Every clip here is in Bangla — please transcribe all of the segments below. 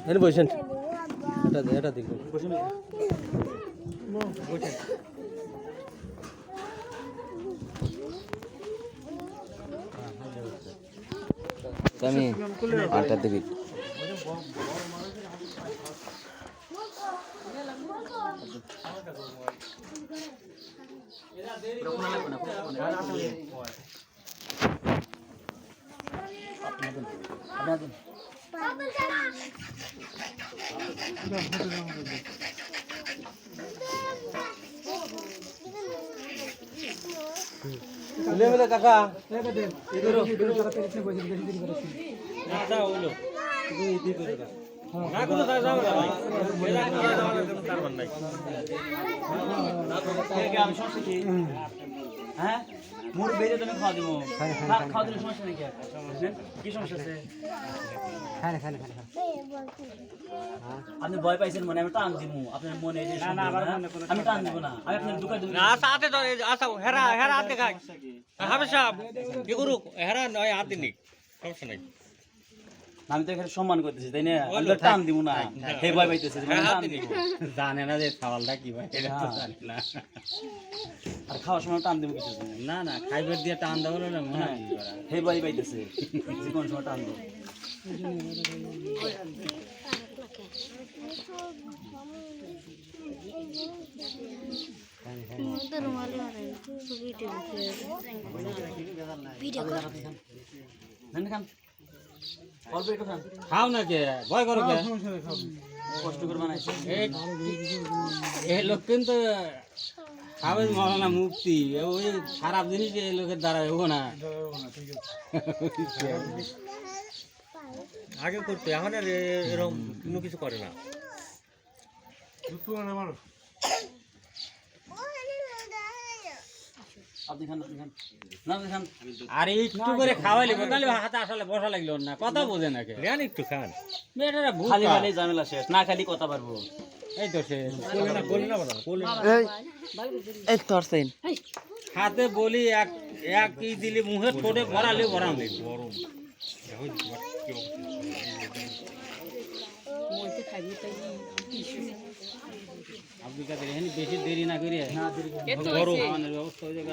এনে বসেন এটা দেখুন আমি 8টার দিকে ले मेरे काका इधर तारा इतने पैसे बेसी देरी करे ना जाओ लो तू इधर कर ना को जाओ जाओ मेरा को जाओ तार बन নাই না তো কে আমি সমস্যা কি হ্যাঁ মোর বেজে তুমি খাওয়া দিমু খাওয়া দিলে সমস্যা নেই কি সমস্যা আছে খানে খানে খানে আপনি ভয় পাইছেন মনে আমি টান দিমু আপনার মনে এই যে না আমি টান দিব না আমি আপনার দোকান দিব না সাথে তো আসা হেরা হেরা হাতে খাই হাবে সাহেব কি করু হেরা নয় হাতে নি সমস্যা নাই আমি তো এখানে সম্মান করতেছি তাই না আমি তো টান দিব না হে ভয় পাইতেছে টান দিব জানে না যে সওয়ালটা কি ভাই এটা তো জানি না আর খাওয়ার সময় টান দিব কিছু না না খাইবার দিয়ে টান দাও না মনে হে ভয় পাইতেছে কোন সময় টান দিব খাও না কে ভয় করো কে কষ্ট করে বানাইছে এই লোক কিন্তু খাবে মৌলানা মুক্তি ওই খারাপ জিনিস এই লোকের দ্বারা হবো না আগে করতে এখন আর এরকম কোনো কিছু করে না আপনি খান না আপনি খান আর একটু করে খাওয়াইলে তাহলে হাতে আসলে বসা লাগলো না কথা বোঝে না কে একটু খান মেয়েটা ভুল খালি খালি ঝামেলা শেষ না খালি কথা পারবো এই তো সে বলি না এই তো আছেন হাতে বলি এক এক কি দিলি মুখে ঠোঁটে ভরালে ভরাম দিই গরম আপনি কাছে এখানে বেশি দেরি না করে গরম আমাদের ব্যবস্থা হয়ে যাবে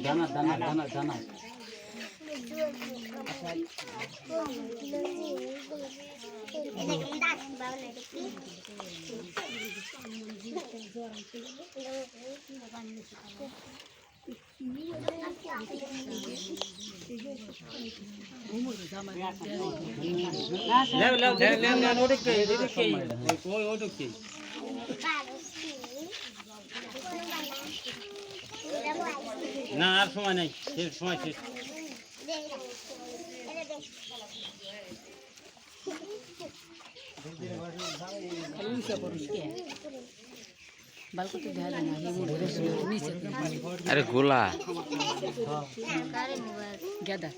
দানা দানা দানা দানা না আর সময় নাই শেষ সময় শেষ আরে গোলা গেদা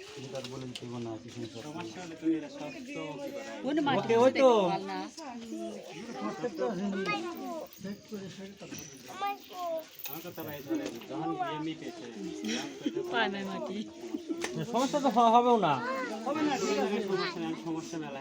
ওকে ওই তো সমস্যা তো হবেও না সমস্যা মেলা